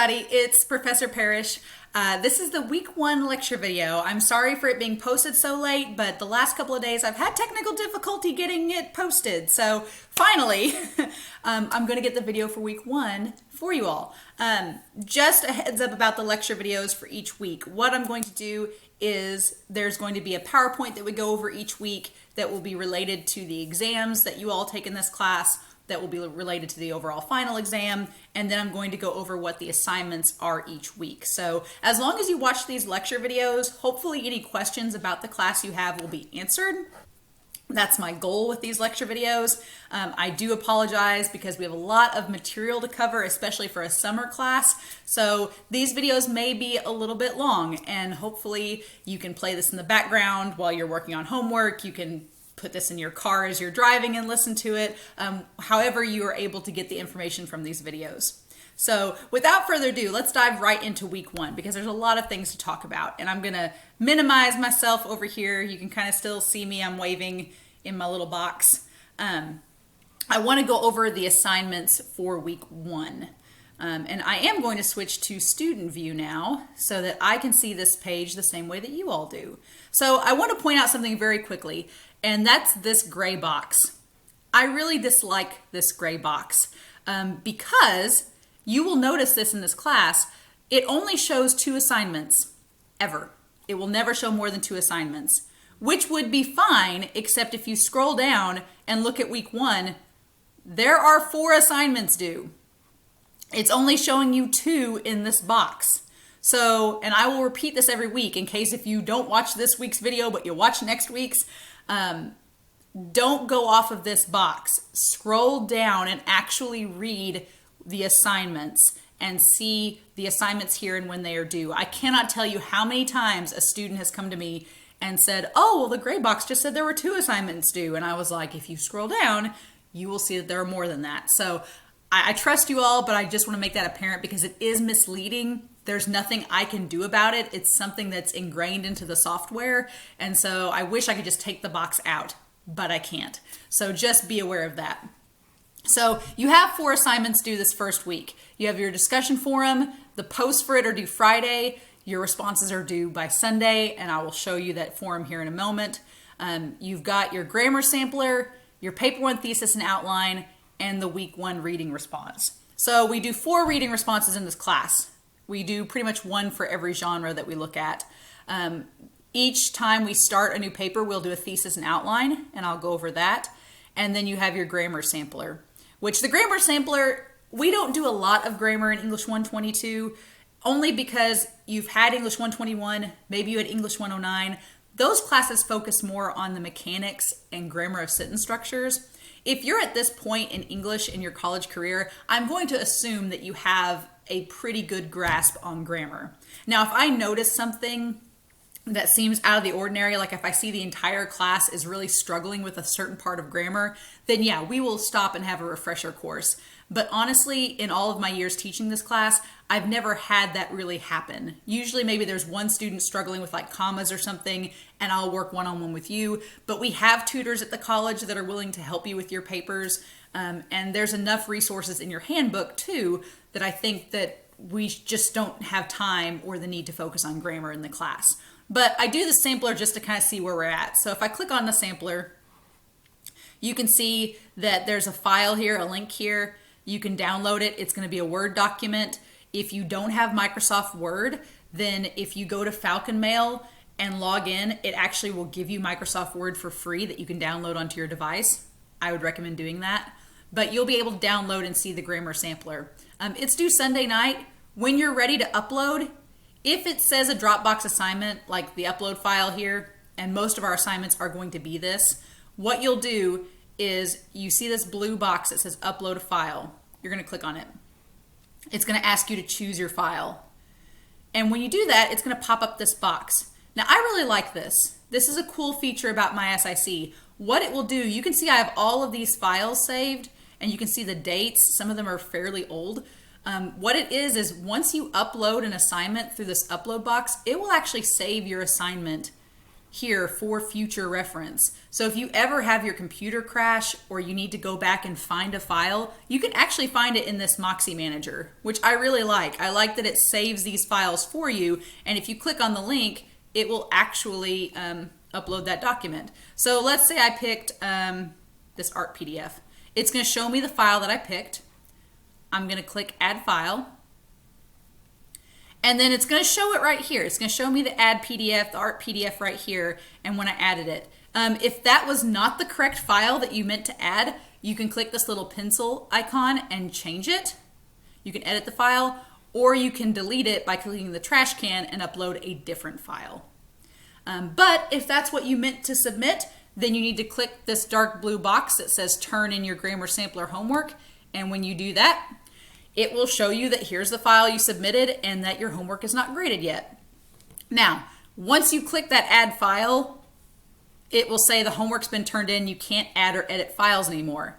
everybody, it's Professor Parrish. This is the week 1 lecture video. I'm sorry for it being posted so late, but the last couple of days I've had technical difficulty getting it posted. So finally, I'm going to get the video for week 1 for you all. Just a heads up about the lecture videos for each week. What I'm going to do is there's going to be a PowerPoint that we go over each week that will be related to the exams that you all take in this class, that will be related to the overall final exam, and then I'm going to go over what the assignments are each week. So as long as you watch these lecture videos, hopefully any questions about the class you have will be answered. That's my goal with these lecture videos. I do apologize because we have a lot of material to cover, especially for a summer class. So these videos may be a little bit long, and hopefully you can play this in the background while you're working on homework. You can put this in your car as you're driving and listen to it, however you are able to get the information from these videos. So without further ado, let's dive right into week 1 because there's a lot of things to talk about, and I'm gonna minimize myself over here. You can kind of still see me, I'm waving in my little box. I wanna go over the assignments for week 1. And I am going to switch to student view now so that I can see this page the same way that you all do. So I want to point out something very quickly, and that's this gray box. I really dislike this gray box because you will notice this in this class. It only shows 2 assignments ever. It will never show more than 2 assignments, which would be fine, except if you scroll down and look at week 1, there are 4 assignments due. It's only showing you 2 in this box. So, and I will repeat this every week in case if you don't watch this week's video, but you'll watch next week's, don't go off of this box. Scroll down and actually read the assignments and see the assignments here and when they are due. I cannot tell you how many times a student has come to me and said, oh, well, the gray box just said there were 2 assignments due. And I was like, if you scroll down, you will see that there are more than that. So I trust you all, but I just want to make that apparent because it is misleading. There's nothing I can do about it. It's something that's ingrained into the software. And so I wish I could just take the box out, but I can't. So just be aware of that. So you have 4 assignments due this first week. You have your discussion forum. The posts for it are due Friday. Your responses are due by Sunday, and I will show you that forum here in a moment. You've got your grammar sampler, your paper 1 thesis and outline, and the week 1 reading response. So we do 4 reading responses in this class. We do pretty much 1 for every genre that we look at. Each time we start a new paper, we'll do a thesis and outline, and I'll go over that. And then you have your grammar sampler, which the grammar sampler, we don't do a lot of grammar in English 122, only because you've had English 121, maybe you had English 109. Those classes focus more on the mechanics and grammar of sentence structures. If you're at this point in English in your college career, I'm going to assume that you have a pretty good grasp on grammar. Now, if I notice something that seems out of the ordinary, like if I see the entire class is really struggling with a certain part of grammar, then yeah, we will stop and have a refresher course. But honestly, in all of my years teaching this class, I've never had that really happen. Usually maybe there's one student struggling with like commas or something, and I'll work one-on-one with you. But we have tutors at the college that are willing to help you with your papers. And there's enough resources in your handbook too, that I think that we just don't have time or the need to focus on grammar in the class. But I do the sampler just to kind of see where we're at. So if I click on the sampler, you can see that there's a file here, a link here. You can download it. It's going to be a Word document. If you don't have Microsoft Word, then if you go to Falcon Mail and log in, it actually will give you Microsoft Word for free that you can download onto your device. I would recommend doing that. But you'll be able to download and see the grammar sampler. It's due Sunday night. When you're ready to upload, if it says a Dropbox assignment, like the upload file here, and most of our assignments are going to be this, what you'll do is you see this blue box that says upload a file. You're going to click on it. It's going to ask you to choose your file. And when you do that, it's going to pop up this box. Now, I really like this. This is a cool feature about my SIC. What it will do, you can see I have all of these files saved, and you can see the dates. Some of them are fairly old. What it is once you upload an assignment through this upload box, it will actually save your assignment here for future reference. So if you ever have your computer crash or you need to go back and find a file, you can actually find it in this Moxie Manager, which I really like. I like that it saves these files for you, and if you click on the link, it will actually upload that document. So let's say I picked this art PDF. It's going to show me the file that I picked. I'm going to click Add File. And then it's going to show it right here. It's going to show me the add PDF, the art PDF right here, and when I added it. If that was not the correct file that you meant to add, you can click this little pencil icon and change it. You can edit the file, or you can delete it by clicking the trash can and upload a different file. But if that's what you meant to submit, then you need to click this dark blue box that says Turn in your Grammar Sampler homework. And when you do that, it will show you that here's the file you submitted and that your homework is not graded yet. Now, once you click that add file, it will say the homework's been turned in, you can't add or edit files anymore.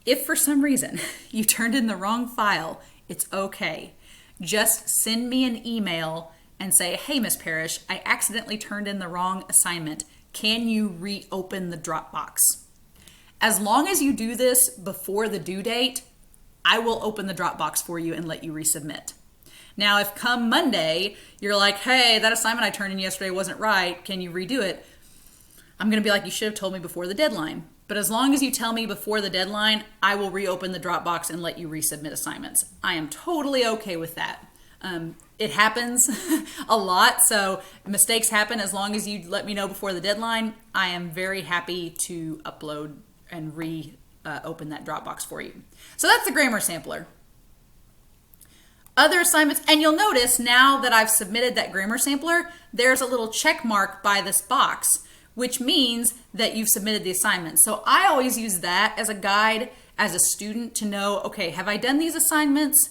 If for some reason you turned in the wrong file, it's okay. Just send me an email and say, hey, Miss Parrish, I accidentally turned in the wrong assignment. Can you reopen the Dropbox? As long as you do this before the due date, I will open the Dropbox for you and let you resubmit. Now, if come Monday, you're like, hey, that assignment I turned in yesterday wasn't right, can you redo it? I'm going to be like, you should have told me before the deadline. But as long as you tell me before the deadline, I will reopen the Dropbox and let you resubmit assignments. I am totally okay with that. It happens a lot, so mistakes happen. As long as you let me know before the deadline, I am very happy to upload and open that Dropbox for you. So that's the grammar sampler. Other assignments, and you'll notice now that I've submitted that grammar sampler, there's a little check mark by this box, which means that you've submitted the assignment. So I always use that as a guide as a student to know, okay, have I done these assignments?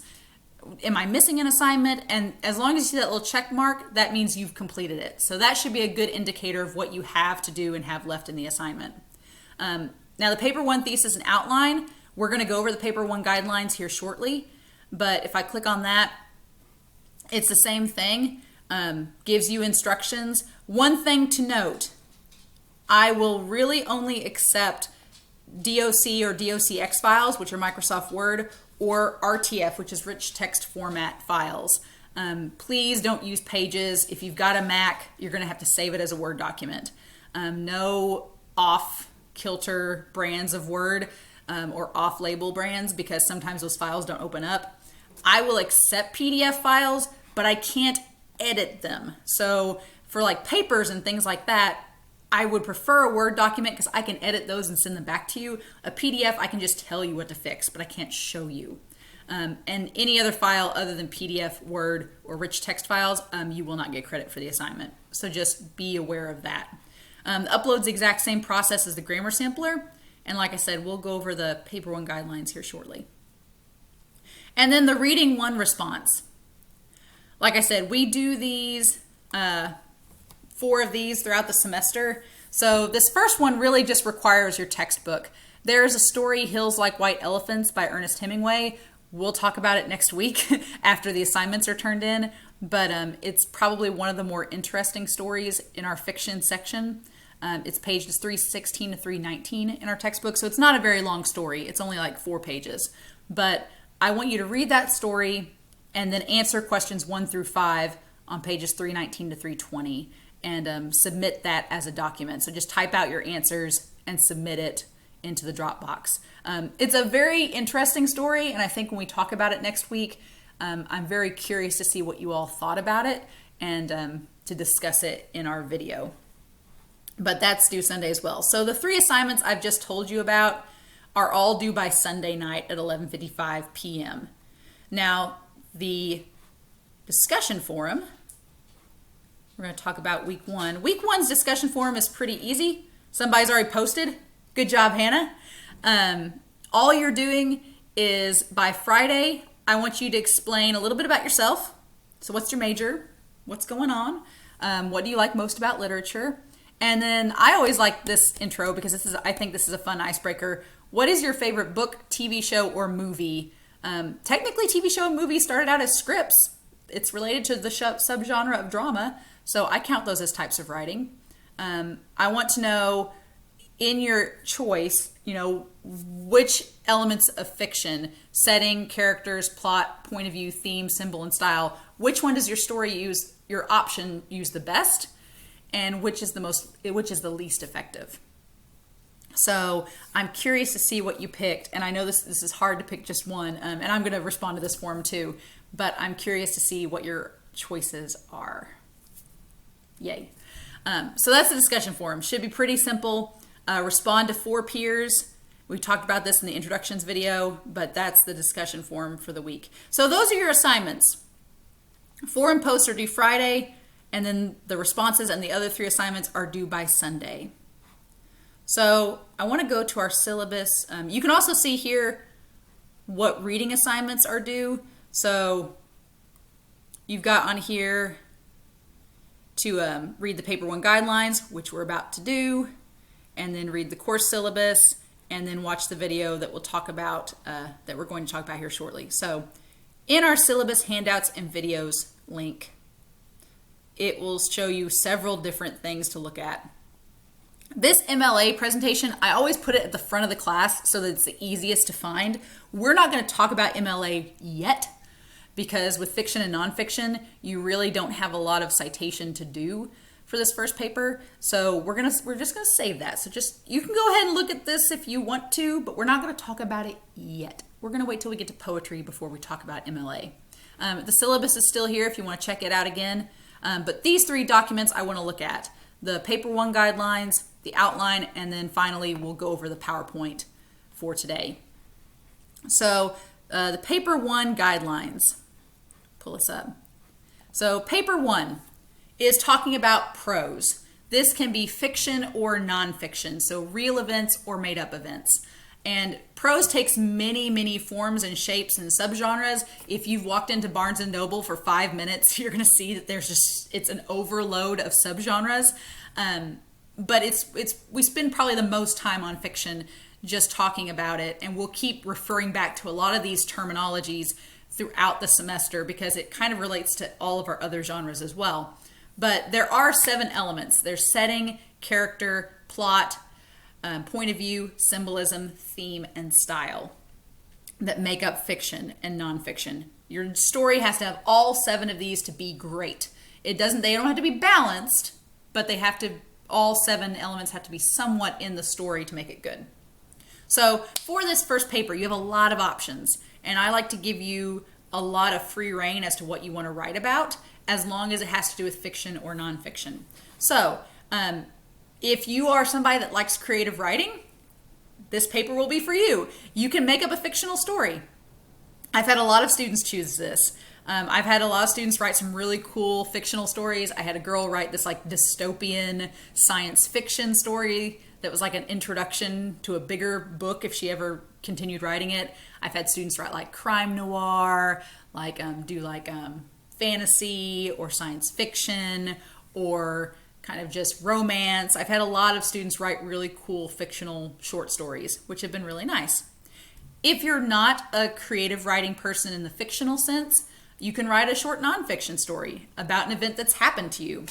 Am I missing an assignment? And as long as you see that little check mark, that means you've completed it. So that should be a good indicator of what you have to do and have left in the assignment. Now the paper one thesis and outline, we're going to go over the paper one guidelines here shortly, but if I click on that, it's the same thing, gives you instructions. One thing to note, I will really only accept DOC or DOCX files, which are Microsoft Word, or RTF, which is rich text format files. Please don't use Pages. If you've got a Mac, you're going to have to save it as a Word document. No off-kilter brands of Word or off-label brands, because sometimes those files don't open up. I will accept PDF files, but I can't edit them. So for like papers and things like that, I would prefer a Word document because I can edit those and send them back to you. A PDF, I can just tell you what to fix, but I can't show you. And any other file other than PDF, Word, or rich text files, you will not get credit for the assignment. So just be aware of that. The upload's the exact same process as the grammar sampler. And like I said, we'll go over the paper one guidelines here shortly. And then the reading one response. Like I said, we do these 4 of these throughout the semester. So this first one really just requires your textbook. There's a story, Hills Like White Elephants by Ernest Hemingway. We'll talk about it next week after the assignments are turned in, but it's probably one of the more interesting stories in our fiction section. It's pages 316 to 319 in our textbook, so it's not a very long story. It's only like 4 pages. But I want you to read that story and then answer questions 1 through 5 on pages 319 to 320. And submit that as a document. So just type out your answers and submit it into the Dropbox. It's a very interesting story, and I think when we talk about it next week, I'm very curious to see what you all thought about it and to discuss it in our video. But that's due Sunday as well. So the 3 assignments I've just told you about are all due by Sunday night at 11:55 p.m. Now, the discussion forum, we're going to talk about week 1. Week 1's discussion forum is pretty easy. Somebody's already posted. Good job, Hannah. All you're doing is by Friday, I want you to explain a little bit about yourself. So what's your major? What's going on? What do you like most about literature? And then I always like this intro because I think this is a fun icebreaker. What is your favorite book, TV show, or movie? Technically, TV show and movie started out as scripts. It's related to the subgenre of drama. So I count those as types of writing. I want to know in your choice, which elements of fiction, setting, characters, plot, point of view, theme, symbol, and style, which one does your story use, your option use the best, and which is the least effective? So I'm curious to see what you picked, and I know this is hard to pick just one, and I'm going to respond to this form too, but I'm curious to see what your choices are. Yay. So that's the discussion forum. Should be pretty simple. Respond to 4 peers. We talked about this in the introductions video, but that's the discussion forum for the week. So those are your assignments. Forum posts are due Friday, and then the responses and the other 3 assignments are due by Sunday. So I want to go to our syllabus. You can also see here what reading assignments are due. So you've got on here to read the paper 1 guidelines, which we're about to do, and then read the course syllabus, and then watch the video that we'll talk about, that we're going to talk about here shortly. So in our syllabus handouts and videos link, it will show you several different things to look at. This MLA presentation, I always put it at the front of the class so that it's the easiest to find. We're not going to talk about MLA yet, because with fiction and nonfiction, you really don't have a lot of citation to do for this first paper. So we're just gonna save that. So you can go ahead and look at this if you want to, but we're not gonna talk about it yet. We're gonna wait till we get to poetry before we talk about MLA. The syllabus is still here if you want to check it out again. But these 3 documents I want to look at: the paper 1 guidelines, the outline, and then finally we'll go over the PowerPoint for today. So the paper 1 guidelines. Pull this up. So paper 1 is talking about prose. This can be fiction or nonfiction, so real events or made up events. And prose takes many, many forms and shapes and subgenres. If you've walked into Barnes & Noble for 5 minutes, you're gonna see that it's an overload of subgenres. But we spend probably the most time on fiction just talking about it, and we'll keep referring back to a lot of these terminologies throughout the semester because it kind of relates to all of our other genres as well. But there are 7 elements. There's setting, character, plot, point of view, symbolism, theme, and style that make up fiction and nonfiction. Your story has to have all 7 of these to be great. They don't have to be balanced, but all 7 elements have to be somewhat in the story to make it good. So for this first paper, you have a lot of options, and I like to give you a lot of free reign as to what you want to write about, as long as it has to do with fiction or nonfiction. So if you are somebody that likes creative writing, this paper will be for you. You can make up a fictional story. I've had a lot of students choose this. I've had a lot of students write some really cool fictional stories. I had a girl write this like dystopian science fiction story that was like an introduction to a bigger book if she ever continued writing it. I've had students write like crime noir, do fantasy or science fiction or kind of just romance. I've had a lot of students write really cool fictional short stories, which have been really nice. If you're not a creative writing person in the fictional sense, you can write a short nonfiction story about an event that's happened to you.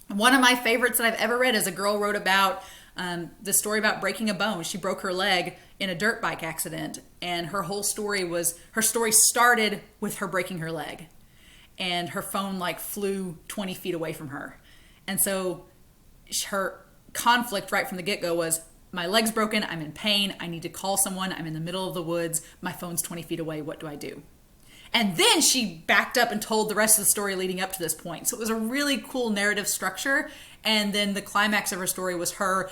One of my favorites that I've ever read is a girl wrote about the story about breaking a bone. She broke her leg in a dirt bike accident, and her story started with her breaking her leg, and her phone flew 20 feet away from her. And so her conflict right from the get-go was, my leg's broken, I'm in pain, I need to call someone, I'm in the middle of the woods, my phone's 20 feet away, what do I do? And then she backed up and told the rest of the story leading up to this point. So it was a really cool narrative structure. And then the climax of her story was her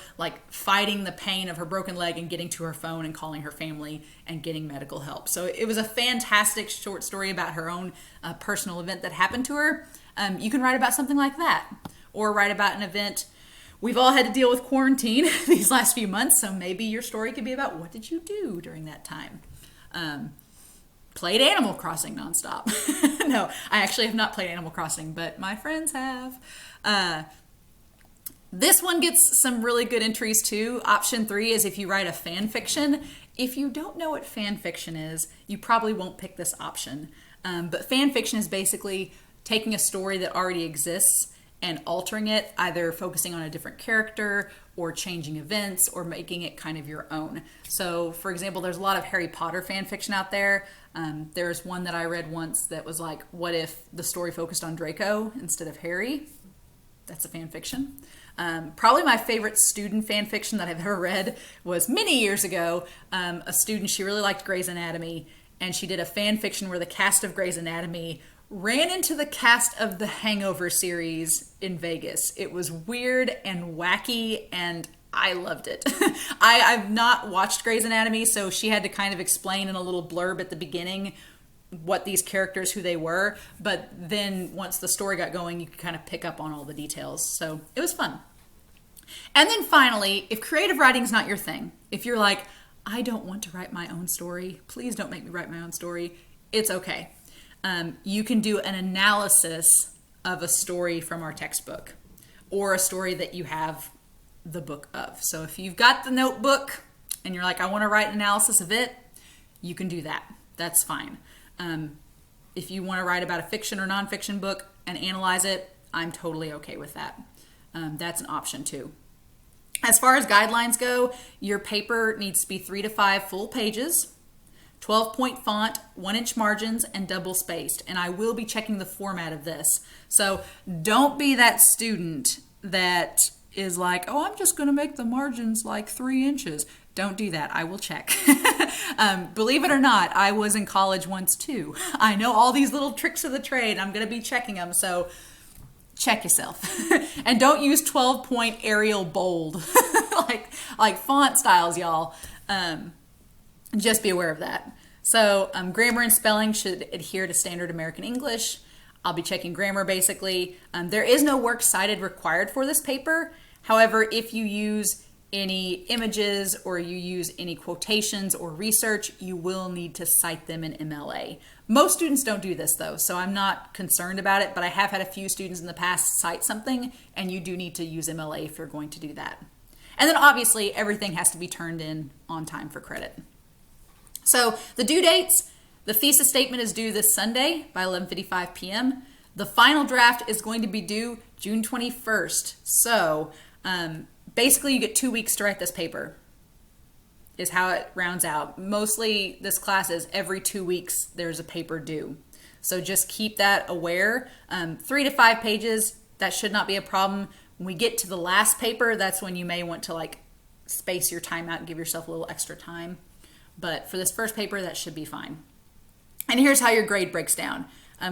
fighting the pain of her broken leg and getting to her phone and calling her family and getting medical help. So it was a fantastic short story about her own personal event that happened to her. You can write about something like that, or write about an event. We've all had to deal with quarantine these last few months, so maybe your story could be about what did you do during that time. Played Animal Crossing nonstop. No, I actually have not played Animal Crossing, but my friends have. This one gets some really good entries too. Option 3 is if you write a fan fiction. If you don't know what fan fiction is, you probably won't pick this option. But fan fiction is basically taking a story that already exists and altering it, either focusing on a different character or changing events or making it kind of your own. So, for example, there's a lot of Harry Potter fan fiction out there. There's one that I read once that was like, what if the story focused on Draco instead of Harry? That's a fan fiction. Probably my favorite student fan fiction that I've ever read was many years ago. A student, she really liked Grey's Anatomy, and she did a fan fiction where the cast of Grey's Anatomy ran into the cast of the Hangover series in Vegas. It was weird and wacky, and I loved it. I've not watched Grey's Anatomy, so she had to kind of explain in a little blurb at the beginning what these characters, who they were, but then once the story got going, you could kind of pick up on all the details. So it was fun. And then finally, if creative writing's not your thing, if you're like, I don't want to write my own story, please don't make me write my own story, it's okay. You can do an analysis of a story from our textbook or a story that you have the book of. So if you've got the notebook and you're like, I want to write an analysis of it, you can do that. That's fine. If you want to write about a fiction or nonfiction book and analyze it, I'm totally okay with that. That's an option too. As far as guidelines go, your paper needs to be 3 to 5 full pages, 12-point font, 1-inch margins, and double spaced. And I will be checking the format of this. So don't be that student that is like, oh, I'm just going to make the margins like 3 inches. Don't do that. I will check. Believe it or not, I was in college once too. I know all these little tricks of the trade. I'm going to be checking them. So check yourself. And don't use 12-point Arial bold like font styles, y'all. Just be aware of that. So grammar and spelling should adhere to standard American English. I'll be checking grammar basically. There is no works cited required for this paper. However, if you use any images or you use any quotations or research, you will need to cite them in MLA. Most students don't do this though, so I'm not concerned about it, but I have had a few students in the past cite something, and you do need to use MLA if you're going to do that. And then obviously everything has to be turned in on time for credit. So the due dates, the thesis statement is due this Sunday by 11:55 p.m. The final draft is going to be due June 21st. So basically you get 2 weeks to write this paper is how it rounds out. Mostly this class is every 2 weeks there's a paper due. So just keep that aware. 3 to 5 pages, that should not be a problem. When we get to the last paper, that's when you may want to like space your time out and give yourself a little extra time. But for this first paper, that should be fine. And here's how your grade breaks down.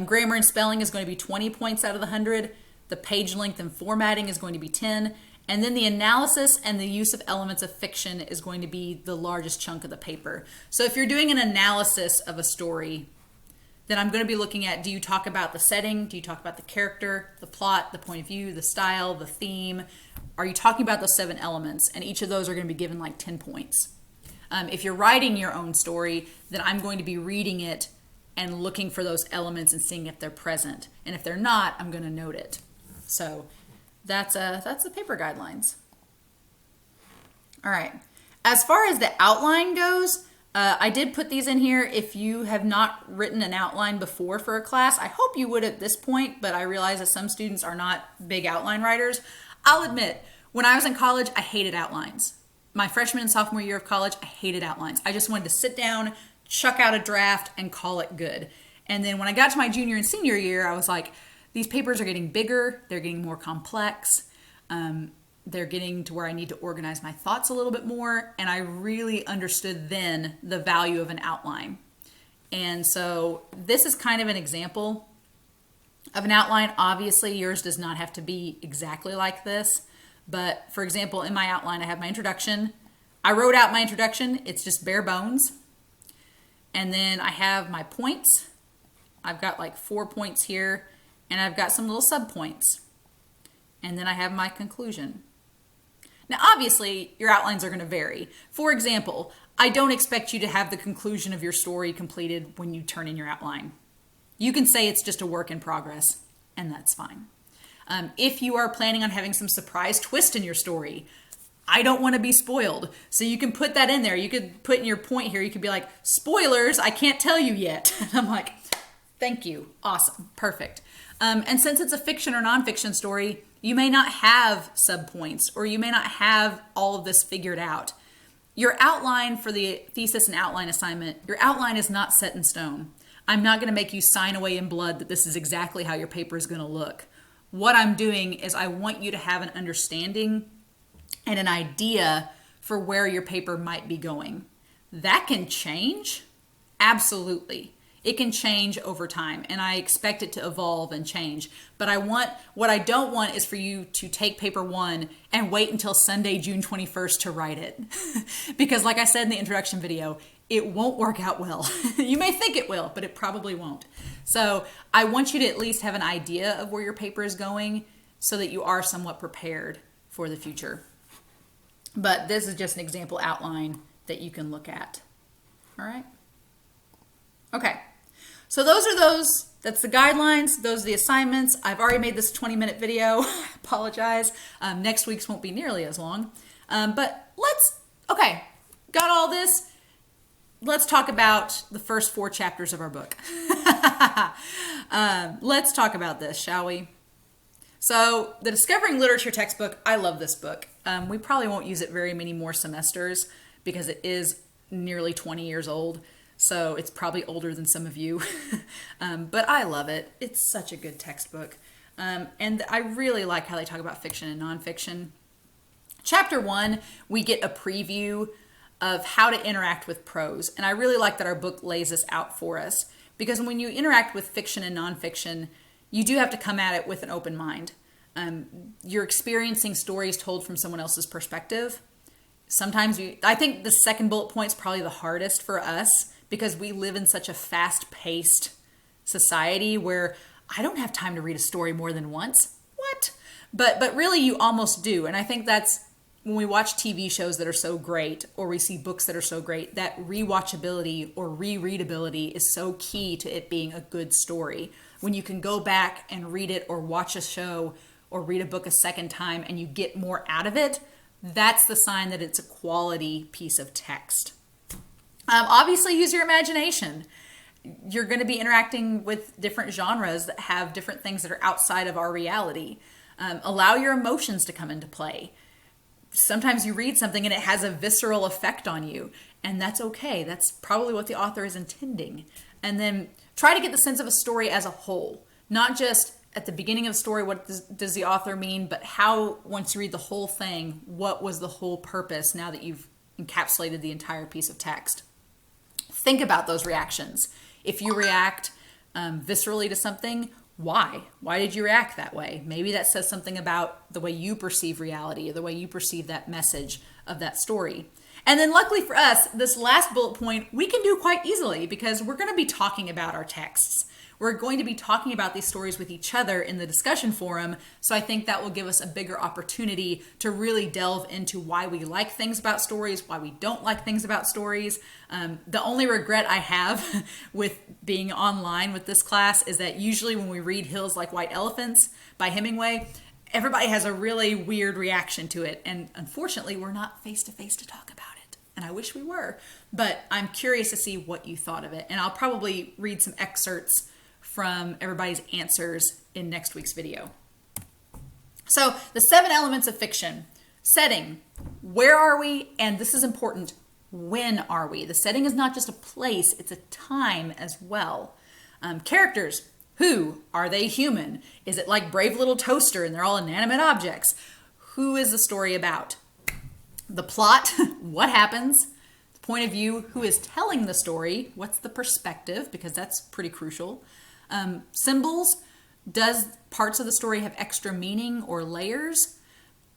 Grammar and spelling is going to be 20 points out of the 100. The page length and formatting is going to be 10. And then the analysis and the use of elements of fiction is going to be the largest chunk of the paper. So if you're doing an analysis of a story, then I'm going to be looking at, do you talk about the setting? Do you talk about the character, the plot, the point of view, the style, the theme? Are you talking about those 7 elements? And each of those are going to be given like 10 points. If you're writing your own story, then I'm going to be reading it and looking for those elements and seeing if they're present. And if they're not, I'm going to note it. So that's the paper guidelines. All right. As far as the outline goes, I did put these in here. If you have not written an outline before for a class, I hope you would at this point, but I realize that some students are not big outline writers. I'll admit, when I was in college, I hated outlines. My freshman and sophomore year of college, I hated outlines. I just wanted to sit down, chuck out a draft, and call it good. And then when I got to my junior and senior year, I was like, these papers are getting bigger, they're getting more complex, they're getting to where I need to organize my thoughts a little bit more, and I really understood then the value of an outline. And so this is kind of an example of an outline. Obviously, yours does not have to be exactly like this. But for example, in my outline, I have my introduction. I wrote out my introduction. It's just bare bones. And then I have my points. I've got like 4 points here, and I've got some little subpoints. And then I have my conclusion. Now, obviously, your outlines are going to vary. For example, I don't expect you to have the conclusion of your story completed when you turn in your outline. You can say it's just a work in progress, and that's fine. If you are planning on having some surprise twist in your story, I don't want to be spoiled. So you can put that in there. You could put in your point here, you could be like, spoilers, I can't tell you yet. And I'm like, Thank you. Awesome. Perfect. And since it's a fiction or nonfiction story, you may not have subpoints or you may not have all of this figured out. Your outline for the thesis and outline assignment, your outline is not set in stone. I'm not going to make you sign away in blood that this is exactly how your paper is going to look. What I'm doing is I want you to have an understanding and an idea for where your paper might be going. That can change. Absolutely. It can change over time, and I expect it to evolve and change. But what I don't want is for you to take paper 1 and wait until Sunday, June 21st to write it. Because like I said in the introduction video, it won't work out well. You may think it will, but it probably won't. So I want you to at least have an idea of where your paper is going so that you are somewhat prepared for the future. But this is just an example outline that you can look at. All right? Okay. So that's the guidelines. Those are the assignments. I've already made this 20-minute video. I apologize. Next week's won't be nearly as long. But okay, got all this. Let's talk about the first 4 chapters of our book. Let's talk about this, shall we? So the Discovering Literature textbook, I love this book. We probably won't use it very many more semesters because it is nearly 20 years old. So it's probably older than some of you, but I love it. It's such a good textbook. And I really like how they talk about fiction and nonfiction. Chapter 1, we get a preview of how to interact with prose. And I really like that our book lays this out for us, because when you interact with fiction and nonfiction, you do have to come at it with an open mind. You're experiencing stories told from someone else's perspective. Sometimes I think the second bullet point is probably the hardest for us, because we live in such a fast-paced society where I don't have time to read a story more than once. What? But really you almost do. And I think that's when we watch TV shows that are so great, or we see books that are so great, that rewatchability or rereadability is so key to it being a good story. When you can go back and read it or watch a show or read a book a second time and you get more out of it, that's the sign that it's a quality piece of text. Obviously, use your imagination. You're going to be interacting with different genres that have different things that are outside of our reality. Allow your emotions to come into play. Sometimes you read something and it has a visceral effect on you, and that's okay. That's probably what the author is intending. And then try to get the sense of a story as a whole, not just at the beginning of the story, what does the author mean, but how, once you read the whole thing, what was the whole purpose now that you've encapsulated the entire piece of text. Think about those reactions. If you react viscerally to something, why? Why did you react that way? Maybe that says something about the way you perceive reality or the way you perceive that message of that story. And then luckily for us, this last bullet point we can do quite easily because we're going to be talking about our texts. We're going to be talking about these stories with each other in the discussion forum, so I think that will give us a bigger opportunity to really delve into why we like things about stories, why we don't like things about stories. The only regret I have with being online with this class is that usually when we read Hills Like White Elephants by Hemingway, everybody has a really weird reaction to it, and unfortunately we're not face-to-face to talk about it, and I wish we were, but I'm curious to see what you thought of it, and I'll probably read some excerpts from everybody's answers in next week's video. So the 7 elements of fiction. Setting. Where are we? And this is important. When are we? The setting is not just a place, it's a time as well. Characters. Who? Are they human? Is it like Brave Little Toaster and they're all inanimate objects? Who is the story about? The plot. What happens? The point of view. Who is telling the story? What's the perspective? Because that's pretty crucial. Symbols. Does parts of the story have extra meaning or layers?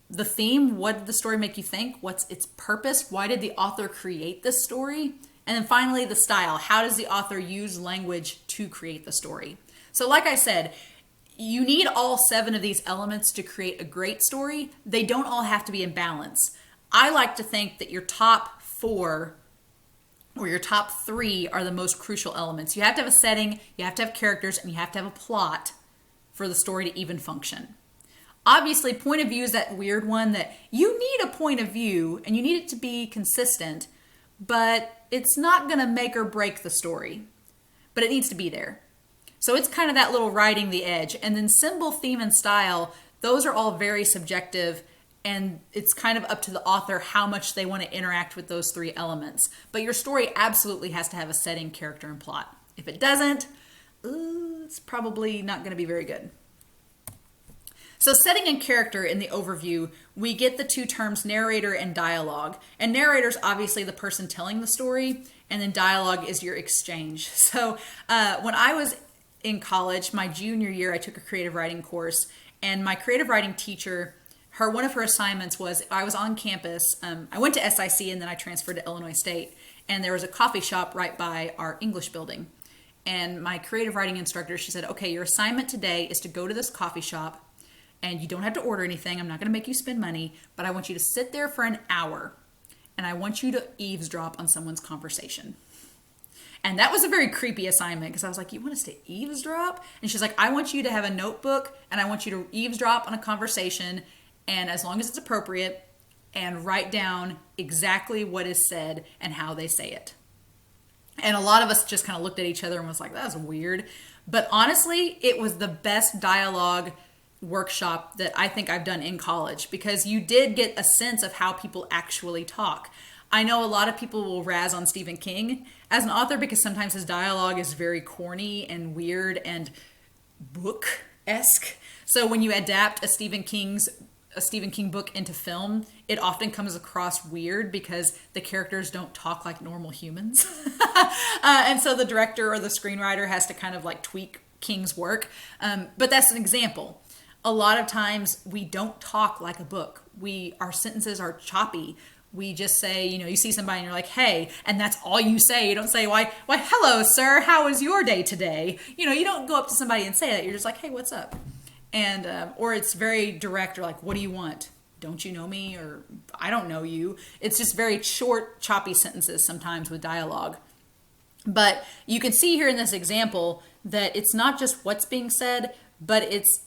The theme. What did the story make you think? What's its purpose? Why did the author create this story? And then finally, the style. How does the author use language to create the story? So like I said, you need all 7 of these elements to create a great story. They don't all have to be in balance. I like to think that your top 4 or your top 3 are the most crucial elements. You have to have a setting, you have to have characters, and you have to have a plot for the story to even function. Obviously, point of view is that weird one that you need a point of view and you need it to be consistent, but it's not going to make or break the story. But it needs to be there. So it's kind of that little riding the edge. And then symbol, theme, and style, those are all very subjective, and it's kind of up to the author how much they want to interact with those three elements. But your story absolutely has to have a setting, character, and plot. If it doesn't, it's probably not going to be very good. So setting and character in the overview, we get the two terms narrator and dialogue. And narrator is obviously the person telling the story, and then dialogue is your exchange. So when I was in college, my junior year, I took a creative writing course, and my creative writing teacher, one of her assignments was, I was on campus. I went to SIC and then I transferred to Illinois State, and there was a coffee shop right by our English building. And my creative writing instructor, she said, okay, your assignment today is to go to this coffee shop, and you don't have to order anything. I'm not going to make you spend money, but I want you to sit there for an hour, and I want you to eavesdrop on someone's conversation. And that was a very creepy assignment, because I was like, you want us to eavesdrop? And she's like, I want you to have a notebook, and I want you to eavesdrop on a conversation, and as long as it's appropriate, and write down exactly what is said and how they say it. And a lot of us just kind of looked at each other and was like, that's weird. But honestly, it was the best dialogue workshop that I think I've done in college, because you did get a sense of how people actually talk. I know a lot of people will razz on Stephen King as an author because sometimes his dialogue is very corny and weird and book-esque. So when you adapt a Stephen King book into film, it often comes across weird because the characters don't talk like normal humans. And so the director or the screenwriter has to kind of like tweak King's work. But that's an example. A lot of times we don't talk like a book. Our sentences are choppy. We just say, you see somebody and you're like, hey, and that's all you say. You don't say, why, hello, sir, how was your day today? You don't go up to somebody and say that. You're just like, hey, what's up? And, or it's very direct, or like, what do you want? Don't you know me? Or I don't know you. It's just very short, choppy sentences sometimes with dialogue. But you can see here in this example that it's not just what's being said, but it's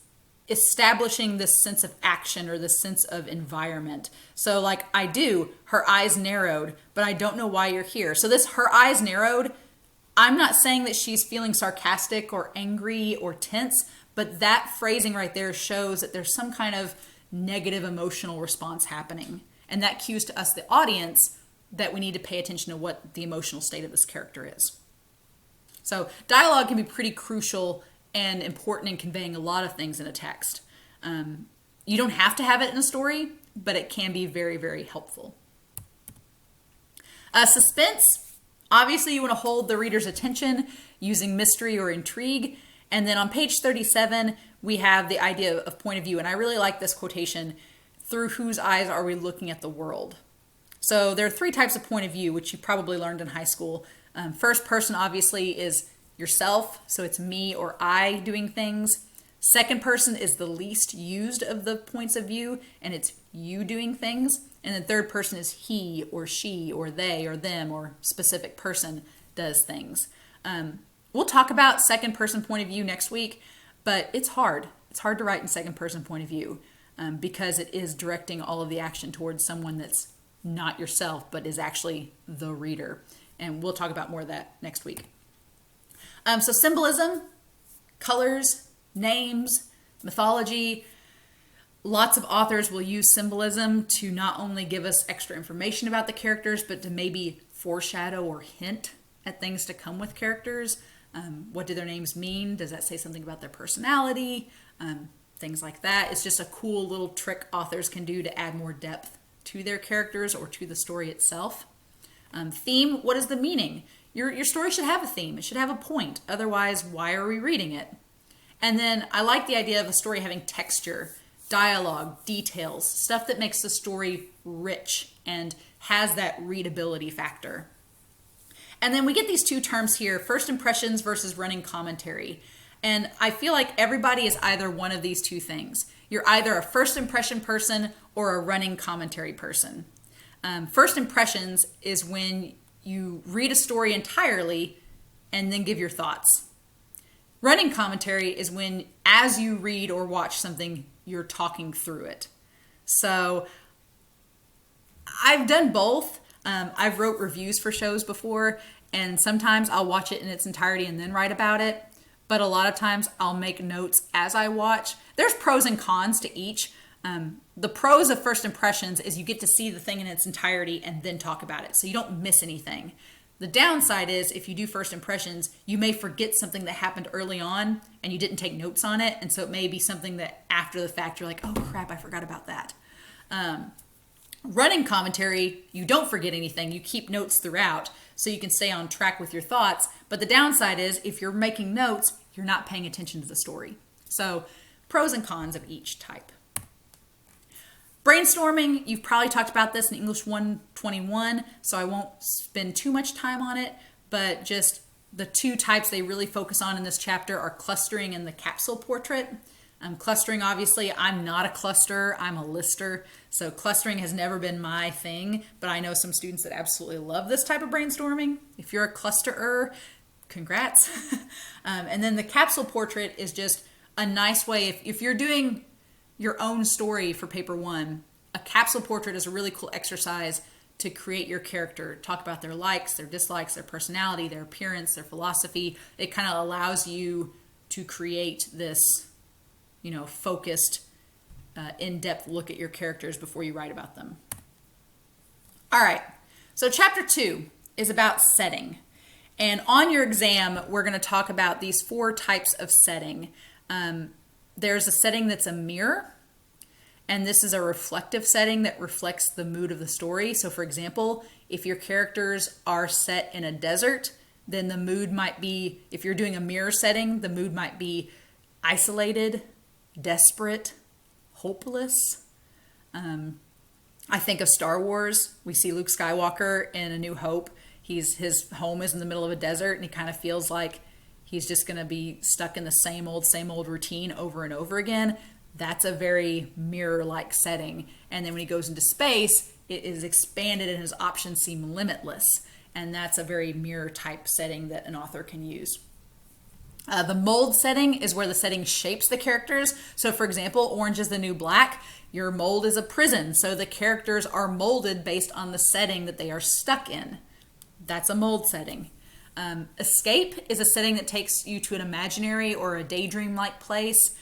establishing this sense of action or this sense of environment. So like her eyes narrowed, but I don't know why you're here. So her eyes narrowed, I'm not saying that she's feeling sarcastic or angry or tense, but that phrasing right there shows that there's some kind of negative emotional response happening. And that cues to us, the audience, that we need to pay attention to what the emotional state of this character is. So dialogue can be pretty crucial and important in conveying a lot of things in a text. You don't have to have it in a story, but it can be very, very helpful. Suspense, obviously you want to hold the reader's attention using mystery or intrigue. And then on page 37, we have the idea of point of view. And I really like this quotation, through whose eyes are we looking at the world? So there are three types of point of view, which you probably learned in high school. First person, obviously, is yourself. So it's me or I doing things. Second person is the least used of the points of view, and it's you doing things. And then third person is he or she or they or them or specific person does things. We'll talk about second person point of view next week, but it's hard. It's hard to write in second person point of view because it is directing all of the action towards someone that's not yourself, but is actually the reader. And we'll talk about more of that next week. So symbolism, colors, names, mythology. Lots of authors will use symbolism to not only give us extra information about the characters, but to maybe foreshadow or hint at things to come with characters. What do their names mean? Does that say something about their personality? Things like that. It's just a cool little trick authors can do to add more depth to their characters or to the story itself. Theme, what is the meaning? Your story should have a theme. It should have a point. Otherwise, why are we reading it? And then I like the idea of a story having texture, dialogue, details, stuff that makes the story rich and has that readability factor. And then we get these two terms here, first impressions versus running commentary. And I feel like everybody is either one of these two things. You're either a first impression person or a running commentary person. First impressions is when you read a story entirely and then give your thoughts. Running commentary is when, as you read or watch something, you're talking through it. So I've done both. I've wrote reviews for shows before, and sometimes I'll watch it in its entirety and then write about it. but a lot of times I'll make notes as I watch. There's pros and cons to each. The pros of first impressions is you get to see the thing in its entirety and then talk about it, so you don't miss anything. The downside is if you do first impressions, you may forget something that happened early on and you didn't take notes on it, and so it may be something that after the fact you're like, oh crap, I forgot about that. Running commentary, you don't forget anything. You keep notes throughout so you can stay on track with your thoughts. But the downside is if you're making notes, you're not paying attention to the story. So pros and cons of each type. Brainstorming, you've probably talked about this in English 121, so I won't spend too much time on it, but just the two types they really focus on in this chapter are clustering and the capsule portrait. Clustering, obviously, I'm not a clusterer, I'm a lister, so clustering has never been my thing, but I know some students that absolutely love this type of brainstorming. If you're a clusterer, congrats. And then the capsule portrait is just a nice way, if you're doing your own story for paper one, a capsule portrait is a really cool exercise to create your character, talk about their likes, their dislikes, their personality, their appearance, their philosophy. It kind of allows you to create this, focused, in-depth look at your characters before you write about them. All right, so chapter 2 is about setting. And on your exam, we're going to talk about these 4 types of setting. There's a setting that's a mirror, and this is a reflective setting that reflects the mood of the story. So for example, if your characters are set in a desert, then the mood might be, if you're doing a mirror setting, the mood might be isolated, desperate, hopeless. I think of Star Wars. We see Luke Skywalker in A New Hope. His home is in the middle of a desert, and he kind of feels like he's just going to be stuck in the same old routine over and over again. That's a very mirror-like setting. And then when he goes into space, it is expanded and his options seem limitless. And that's a very mirror-type setting that an author can use. The mold setting is where the setting shapes the characters. So for example, Orange is the New Black. Your mold is a prison. So the characters are molded based on the setting that they are stuck in. That's a mold setting. Escape is a setting that takes you to an imaginary or a daydream-like place.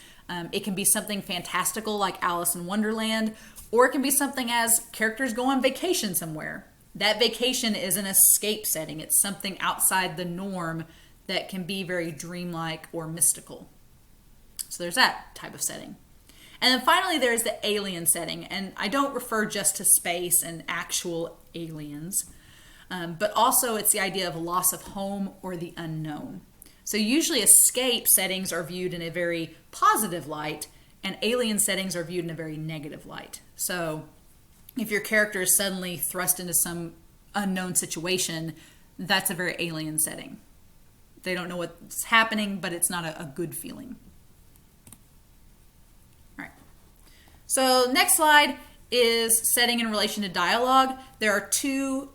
It can be something fantastical like Alice in Wonderland, or it can be something as characters go on vacation somewhere. That vacation is an escape setting. It's something outside the norm that can be very dreamlike or mystical. So there's that type of setting. And then finally there's the alien setting, and I don't refer just to space and actual aliens, but also it's the idea of loss of home or the unknown. So usually escape settings are viewed in a very positive light, and alien settings are viewed in a very negative light. So if your character is suddenly thrust into some unknown situation, that's a very alien setting. They don't know what's happening, but it's not a good feeling. All right. So next slide is setting in relation to dialogue. There are 2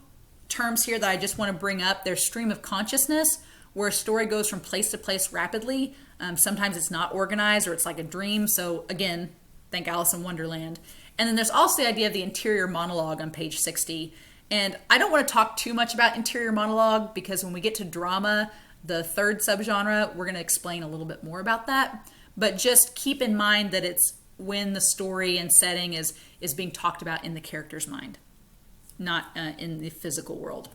terms here that I just want to bring up. There's stream of consciousness, where a story goes from place to place rapidly. Sometimes it's not organized or it's like a dream. So again, think Alice in Wonderland. And then there's also the idea of the interior monologue on page 60. And I don't want to talk too much about interior monologue because when we get to drama, the 3rd subgenre, we're going to explain a little bit more about that. But just keep in mind that it's when the story and setting is being talked about in the character's mind, not in the physical world.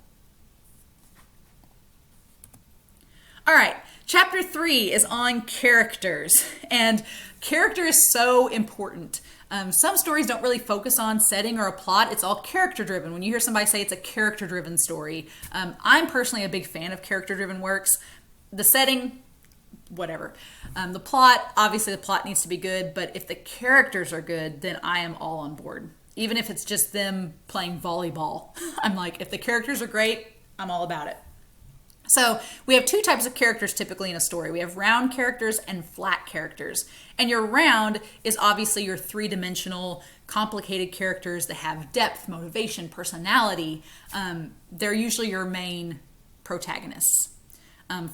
All right, chapter 3 is on characters, and character is so important. Some stories don't really focus on setting or a plot. It's all character-driven. When you hear somebody say it's a character-driven story, I'm personally a big fan of character-driven works. The setting, whatever. The plot, obviously the plot needs to be good, but if the characters are good, then I am all on board. Even if it's just them playing volleyball. I'm like, if the characters are great, I'm all about it. So we have 2 types of characters typically in a story. We have round characters and flat characters. And your round is obviously your 3-dimensional, complicated characters that have depth, motivation, personality. They're usually your main protagonists.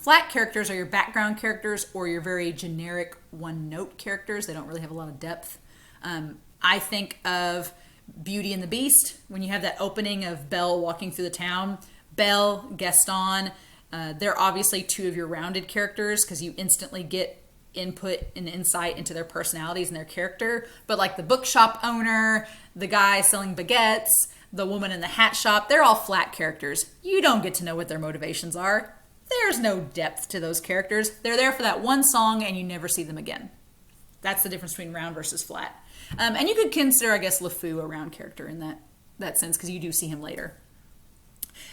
Flat characters are your background characters or your very generic one-note characters. They don't really have a lot of depth. I think of Beauty and the Beast, when you have that opening of Belle walking through the town. Belle, Gaston, They're obviously two of your rounded characters because you instantly get input and insight into their personalities and their character. But like the bookshop owner, the guy selling baguettes, the woman in the hat shop, they're all flat characters. You don't get to know what their motivations are. There's no depth to those characters. They're there for that one song and you never see them again. That's the difference between round versus flat. And you could consider, I guess, LeFou a round character in that sense because you do see him later.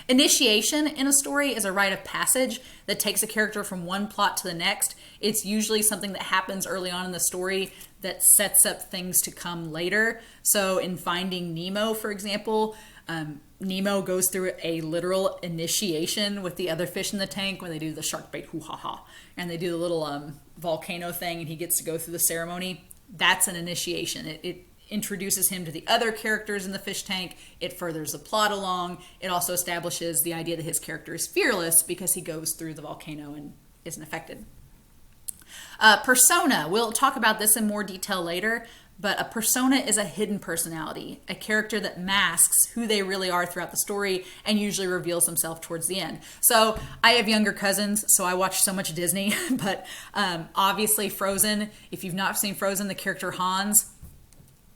Initiation in a story is a rite of passage that takes a character from one plot to the next. It's usually something that happens early on in the story that sets up things to come later. So in Finding Nemo, for example, Nemo goes through a literal initiation with the other fish in the tank when they do the shark bait hoo-ha-ha. And they do the little volcano thing and he gets to go through the ceremony. That's an initiation. It introduces him to the other characters in the fish tank. It furthers the plot along. It also establishes the idea that his character is fearless because he goes through the volcano and isn't affected. Persona. We'll talk about this in more detail later, but a persona is a hidden personality, a character that masks who they really are throughout the story and usually reveals himself towards the end. So I have younger cousins, so I watch so much Disney, but obviously Frozen, if you've not seen Frozen, the character Hans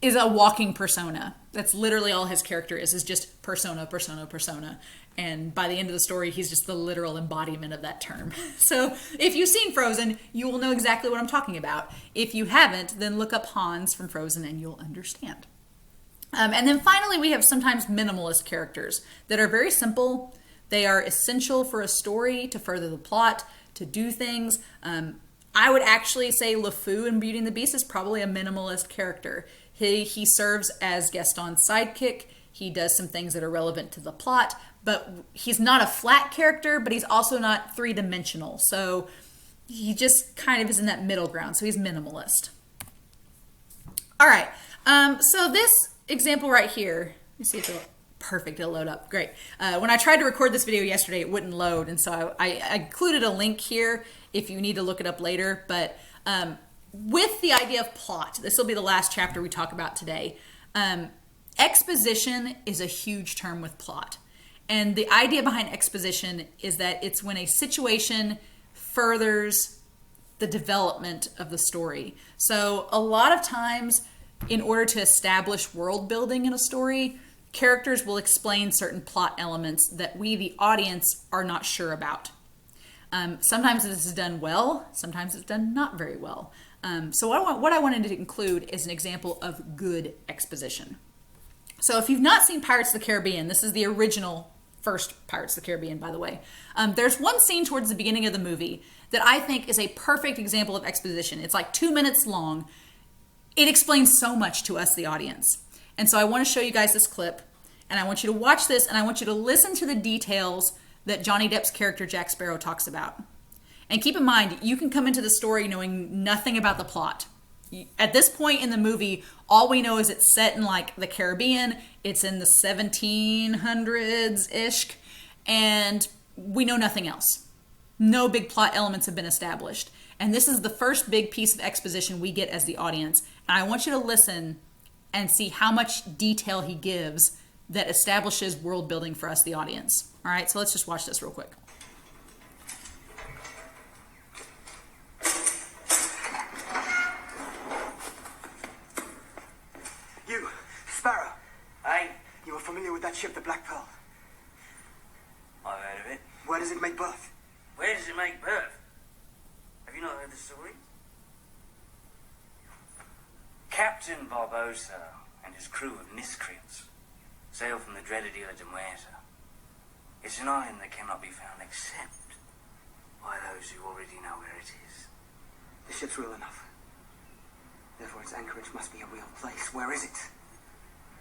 is a walking persona. That's literally all his character is just persona, persona, persona. And by the end of the story, he's just the literal embodiment of that term. So if you've seen Frozen, you will know exactly what I'm talking about. If you haven't, then look up Hans from Frozen and you'll understand. And then finally, we have sometimes minimalist characters that are very simple. They are essential for a story to further the plot, to do things. I would actually say LeFou in Beauty and the Beast is probably a minimalist character. He serves as Gaston's sidekick. He does some things that are relevant to the plot, but he's not a flat character, but he's also not three-dimensional. So he just kind of is in that middle ground. So he's minimalist. All right. So this example right here, let me see if it'll, perfect, it'll load up. Great. When I tried to record this video yesterday, it wouldn't load. And so I included a link here if you need to look it up later. But with the idea of plot, this will be the last chapter we talk about today. Exposition is a huge term with plot. And the idea behind exposition is that it's when a situation furthers the development of the story. So a lot of times, in order to establish world building in a story, characters will explain certain plot elements that we, the audience, are not sure about. Sometimes this is done well, sometimes it's done not very well. So what I wanted to include is an example of good exposition. So if you've not seen Pirates of the Caribbean, this is the original first Pirates of the Caribbean, by the way. There's one scene towards the beginning of the movie that I think is a perfect example of exposition. It's like 2 minutes long. It explains so much to us, the audience. And so I want to show you guys this clip, and I want you to watch this, and I want you to listen to the details that Johnny Depp's character Jack Sparrow talks about. And keep in mind, you can come into the story knowing nothing about the plot. At this point in the movie, all we know is it's set in like the Caribbean, it's in the 1700s-ish, and we know nothing else. No big plot elements have been established. And this is the first big piece of exposition we get as the audience. And I want you to listen and see how much detail he gives that establishes world building for us, the audience. All right, so let's just watch this real quick. You, Sparrow. Aye? You are familiar with that ship, the Black Pearl? I've heard of it. Where does it make berth? Where does it make berth? Have you not heard the story? Captain Barbosa and his crew of miscreants sail from the dreaded Isla de Muerta. It's an island that cannot be found except by those who already know where it is. The ship's real enough. Therefore, its anchorage must be a real place. Where is it?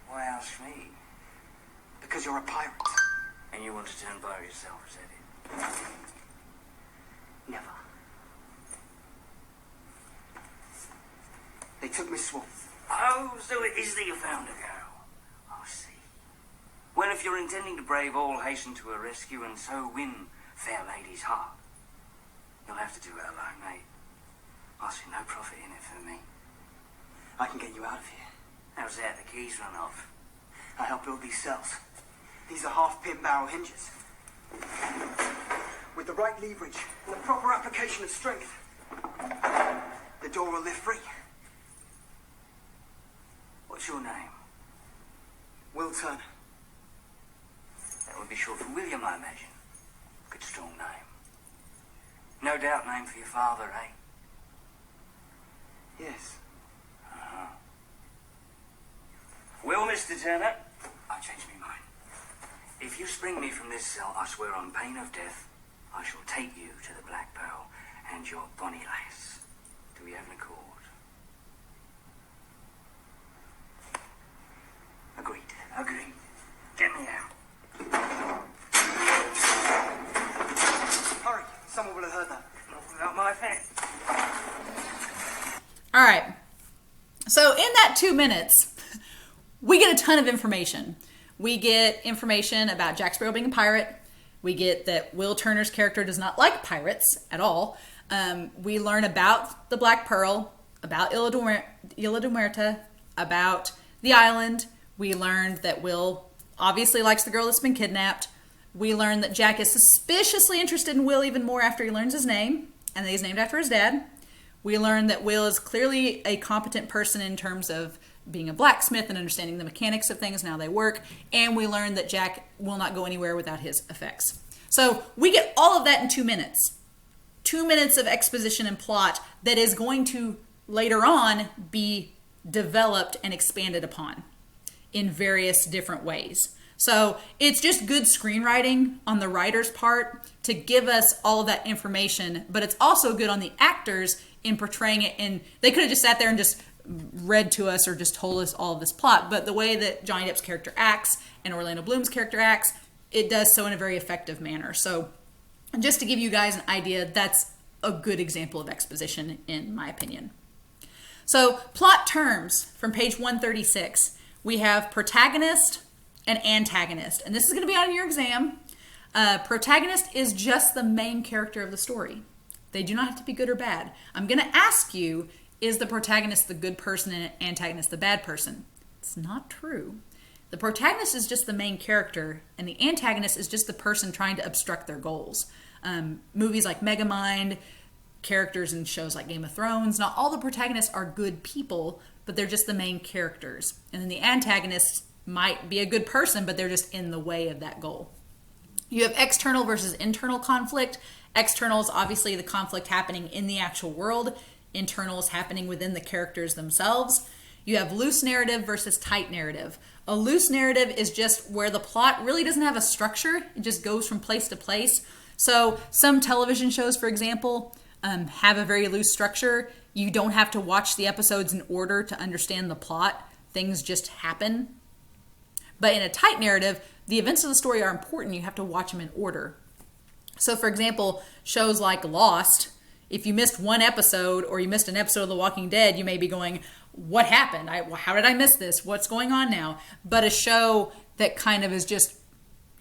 Why ask me? Because you're a pirate. And you want to turn pirate yourself, is that it? Never. They took Miss Swan. Oh, so it is that you found a girl. I see. Well, if you're intending to brave all, hasten to her rescue and so win fair lady's heart, you'll have to do it alone, mate. I see no profit in it for me. I can get you out of here. How's that? The keys run off. I helped build these cells. These are half-pin barrel hinges. With the right leverage and the proper application of strength, the door will lift free. What's your name? Will Turner. That would be short for William, I imagine. Good, strong name. No doubt name for your father, eh? Yes. Well, Mr. Turner, I changed my mind. If you spring me from this cell, I swear on pain of death, I shall take you to the Black Pearl and your bonny lass. Do we have an accord? Agreed. Agreed. Get me out. Hurry, someone will have heard that. Not without my fan. All right. So in that 2 minutes, we get a ton of information. We get information about Jack Sparrow being a pirate. We get that Will Turner's character does not like pirates at all. We learn about the Black Pearl, about Isla de Muerta, about the island. We learned that Will obviously likes the girl that's been kidnapped. We learn that Jack is suspiciously interested in Will even more after he learns his name, and that he's named after his dad. We learn that Will is clearly a competent person in terms of being a blacksmith and understanding the mechanics of things and how they work. And we learn that Jack will not go anywhere without his effects. So we get all of that in 2 minutes. 2 minutes of exposition and plot that is going to later on be developed and expanded upon in various different ways. So it's just good screenwriting on the writer's part to give us all of that information, but it's also good on the actors in portraying it. And they could have just sat there and just read to us or just told us all of this plot, but the way that Johnny Depp's character acts and Orlando Bloom's character acts, it does so in a very effective manner. So just to give you guys an idea, that's a good example of exposition in my opinion. So plot terms from page 136. We have protagonist and antagonist, and this is going to be on your exam. Protagonist is just the main character of the story. They do not have to be good or bad. I'm going to ask you, is the protagonist the good person and antagonist the bad person? It's not true. The protagonist is just the main character, and the antagonist is just the person trying to obstruct their goals. Movies like Megamind, characters in shows like Game of Thrones, not all the protagonists are good people, but they're just the main characters. And then the antagonists might be a good person, but they're just in the way of that goal. You have external versus internal conflict. External is obviously the conflict happening in the actual world. Internal is happening within the characters themselves. You have loose narrative versus tight narrative. A loose narrative is just where the plot really doesn't have a structure. It just goes from place to place. So some television shows, for example, have a very loose structure. You don't have to watch the episodes in order to understand the plot. Things just happen. But in a tight narrative, the events of the story are important. You have to watch them in order. So, for example, shows like Lost, if you missed one episode or you missed an episode of The Walking Dead, you may be going, what happened? How did I miss this? What's going on now? But a show that kind of is just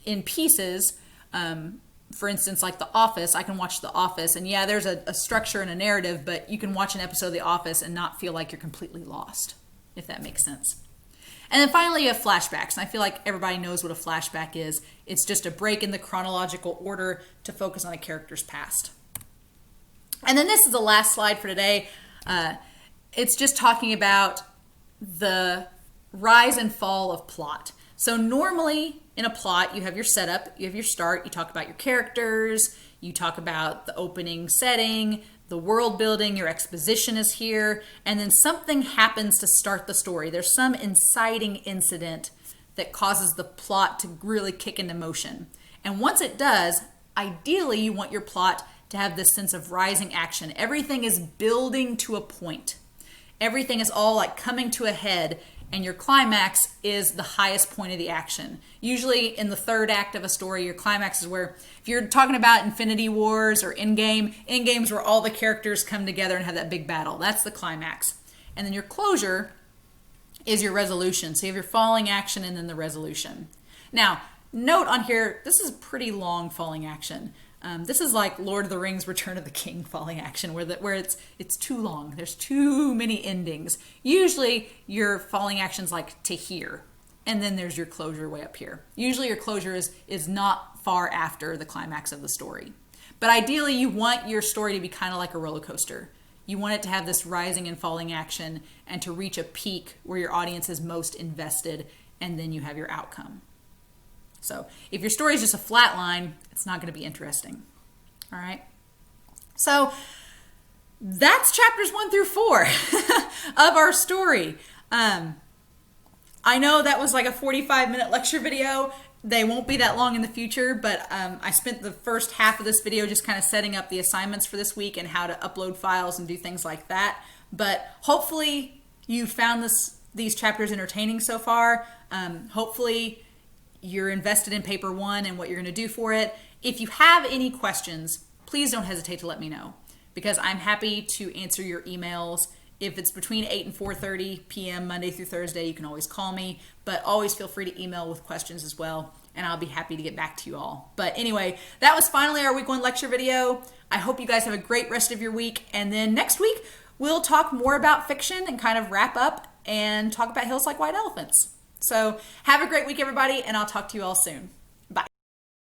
in pieces, for instance, like The Office, I can watch The Office, and yeah, there's a structure and a narrative, but you can watch an episode of The Office and not feel like you're completely lost, if that makes sense. And then finally, you have flashbacks. And I feel like everybody knows what a flashback is. It's just a break in the chronological order to focus on a character's past. And then this is the last slide for today. It's just talking about the rise and fall of plot. So normally in a plot, you have your setup, you have your start, you talk about your characters, you talk about the opening setting, the world building, your exposition is here, and then something happens to start the story. There's some inciting incident that causes the plot to really kick into motion. And once it does, ideally you want your plot to have this sense of rising action. Everything is building to a point. Everything is all like coming to a head, and your climax is the highest point of the action. Usually in the third act of a story, your climax is where, if you're talking about Infinity Wars or Endgame's where all the characters come together and have that big battle. That's the climax. And then your closure is your resolution. So you have your falling action and then the resolution. Now, note on here, this is pretty long falling action. This is like Lord of the Rings Return of the King falling action where it's too long. There's too many endings. Usually your falling action's like to here, and then there's your closure way up here. Usually your closure is not far after the climax of the story. But ideally, you want your story to be kind of like a roller coaster. You want it to have this rising and falling action and to reach a peak where your audience is most invested, and then you have your outcome. So if your story is just a flat line, it's not going to be interesting. All right. So that's chapters 1 through 4 of our story. I know that was like a 45-minute lecture video. They won't be that long in the future, but I spent the first half of this video just kind of setting up the assignments for this week and how to upload files and do things like that. But hopefully you found these chapters entertaining so far. Hopefully you're invested in paper 1 and what you're going to do for it. If you have any questions, please don't hesitate to let me know, because I'm happy to answer your emails. If it's between 8 and 4:30 p.m. Monday through Thursday, you can always call me, but always feel free to email with questions as well, and I'll be happy to get back to you all. But anyway, that was finally our week 1 lecture video. I hope you guys have a great rest of your week, and then next week we'll talk more about fiction and kind of wrap up and talk about Hills Like White Elephants. So have a great week, everybody, and I'll talk to you all soon.